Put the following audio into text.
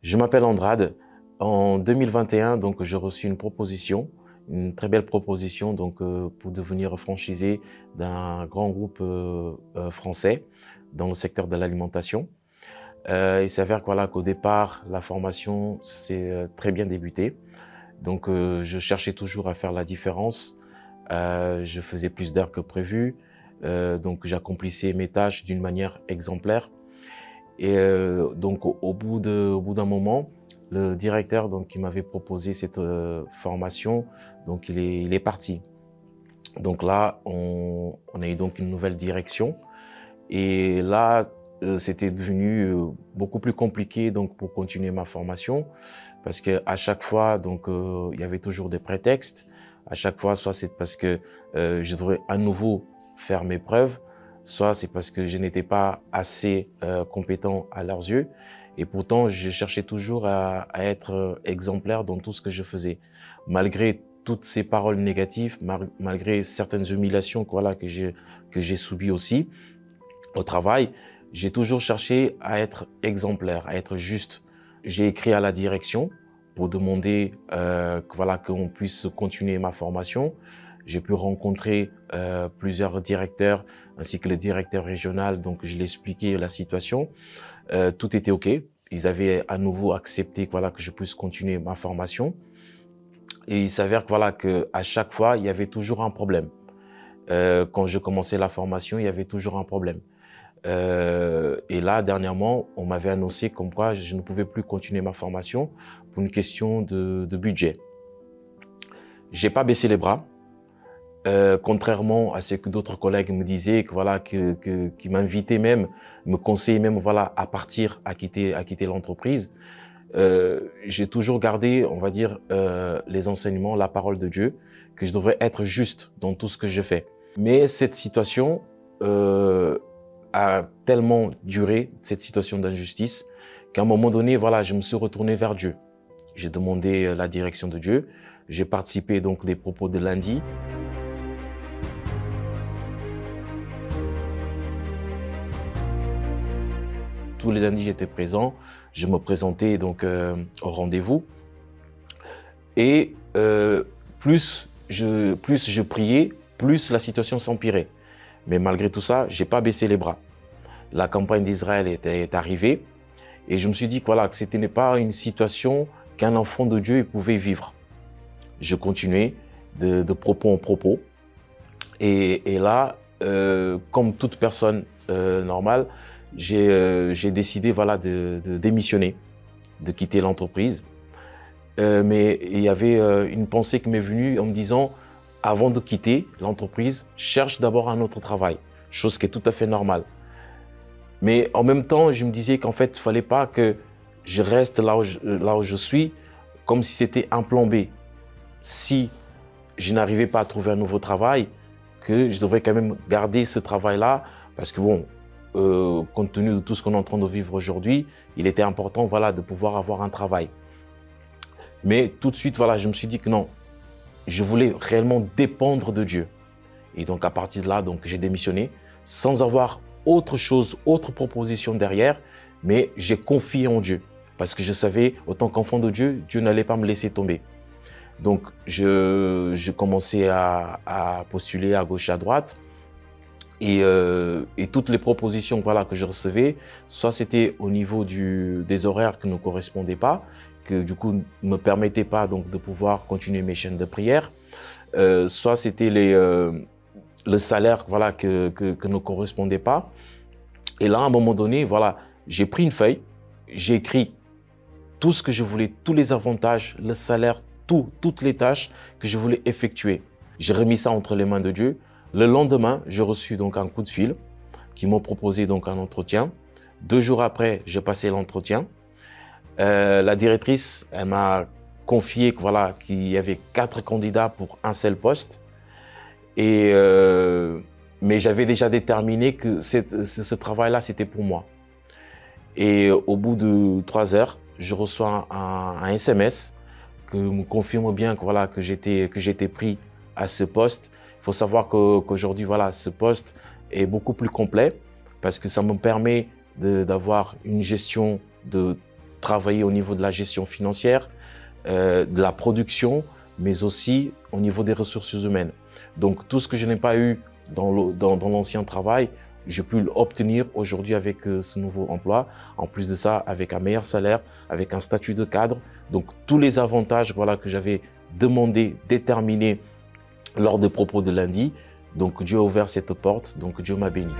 Je m'appelle Andrade. En 2021, donc, j'ai reçu une proposition, une très belle proposition pour devenir franchisé d'un grand groupe français dans le secteur de l'alimentation. Il s'avère que, voilà, qu'au départ, la formation s'est très bien débuté. Donc, je cherchais toujours à faire la différence. Je faisais plus d'heures que prévu. Donc, j'accomplissais mes tâches d'une manière exemplaire. Et donc, au bout d'un moment, le directeur qui m'avait proposé cette formation, donc il est parti. Donc là, on a eu donc une nouvelle direction. Et là, c'était devenu beaucoup plus compliqué donc pour continuer ma formation, parce que à chaque fois, il y avait toujours des prétextes. À chaque fois, soit c'est parce que je devrais à nouveau faire mes preuves, soit c'est parce que je n'étais pas assez compétent à leurs yeux. Et pourtant, je cherchais toujours à être exemplaire dans tout ce que je faisais. Malgré toutes ces paroles négatives, malgré certaines humiliations voilà, que j'ai subies aussi au travail, j'ai toujours cherché à être exemplaire, à être juste. J'ai écrit à la direction pour demander voilà, qu'on puisse continuer ma formation. J'ai pu rencontrer plusieurs directeurs ainsi que le directeur régional, donc je l'ai expliqué la situation. Tout était OK. Ils avaient à nouveau accepté voilà, que je puisse continuer ma formation. Et il s'avère que, voilà, qu'à chaque fois, il y avait toujours un problème. Quand je commençais la formation, il y avait toujours un problème. Et là, dernièrement, on m'avait annoncé comme quoi je ne pouvais plus continuer ma formation pour une question de budget. J'ai pas baissé les bras. Contrairement à ce que d'autres collègues me disaient, qui m'invitaient même, me conseillaient même, voilà, à partir, à quitter l'entreprise. J'ai toujours gardé, on va dire, les enseignements, la parole de Dieu, que je devrais être juste dans tout ce que je fais. Mais cette situation a tellement duré, cette situation d'injustice, qu'à un moment donné, voilà, je me suis retourné vers Dieu. J'ai demandé la direction de Dieu. J'ai participé donc des propos de lundi. Tous les lundis, j'étais présent. Je me présentais donc au rendez-vous. Et plus je priais, plus la situation s'empirait. Mais malgré tout ça, j'ai pas baissé les bras. La campagne d'Israël est arrivée et je me suis dit que, voilà, que ce n'est pas une situation qu'un enfant de Dieu pouvait vivre. Je continuais de propos en propos. Et là, comme toute personne normale, j'ai décidé voilà, de démissionner, de quitter l'entreprise. Mais il y avait une pensée qui m'est venue en me disant, avant de quitter l'entreprise, cherche d'abord un autre travail, chose qui est tout à fait normale. Mais en même temps, je me disais qu'en fait, il ne fallait pas que je reste là où je suis, comme si c'était un plan B. Si je n'arrivais pas à trouver un nouveau travail, que je devrais quand même garder ce travail-là, parce que bon, compte tenu de tout ce qu'on est en train de vivre aujourd'hui, il était important voilà, de pouvoir avoir un travail. Mais tout de suite, voilà, je me suis dit que non, je voulais réellement dépendre de Dieu. Et donc à partir de là, j'ai démissionné sans avoir autre chose, autre proposition derrière, mais j'ai confié en Dieu. Parce que je savais, autant qu'enfant de Dieu, Dieu n'allait pas me laisser tomber. Donc je commençais à postuler à gauche, à droite. Et toutes les propositions voilà, que je recevais, soit c'était au niveau des horaires qui ne correspondaient pas, que du coup ne me permettaient pas donc, de pouvoir continuer mes chaînes de prière, soit c'était le salaire voilà, que ne correspondait pas. Et là, à un moment donné, voilà, j'ai pris une feuille, j'ai écrit tout ce que je voulais, tous les avantages, le salaire, toutes les tâches que je voulais effectuer. J'ai remis ça entre les mains de Dieu. Le lendemain, j'ai reçu donc un coup de fil qui m'a proposé donc un entretien. 2 jours après, j'ai passé l'entretien. La directrice, elle m'a confié que, voilà, qu'il y avait 4 candidats pour un seul poste. Et, mais j'avais déjà déterminé que ce travail-là, c'était pour moi. Et au bout de 3 heures, je reçois un SMS qui me confirme bien que, voilà, que j'étais pris à ce poste. Il faut savoir qu'aujourd'hui, voilà, ce poste est beaucoup plus complet parce que ça me permet d'avoir une gestion de travailler au niveau de la gestion financière, de la production, mais aussi au niveau des ressources humaines. Donc tout ce que je n'ai pas eu dans l'ancien travail, je peux l'obtenir aujourd'hui avec ce nouveau emploi. En plus de ça, avec un meilleur salaire, avec un statut de cadre. Donc tous les avantages voilà, que j'avais demandé, déterminés lors des propos de lundi. Donc Dieu a ouvert cette porte, donc Dieu m'a béni.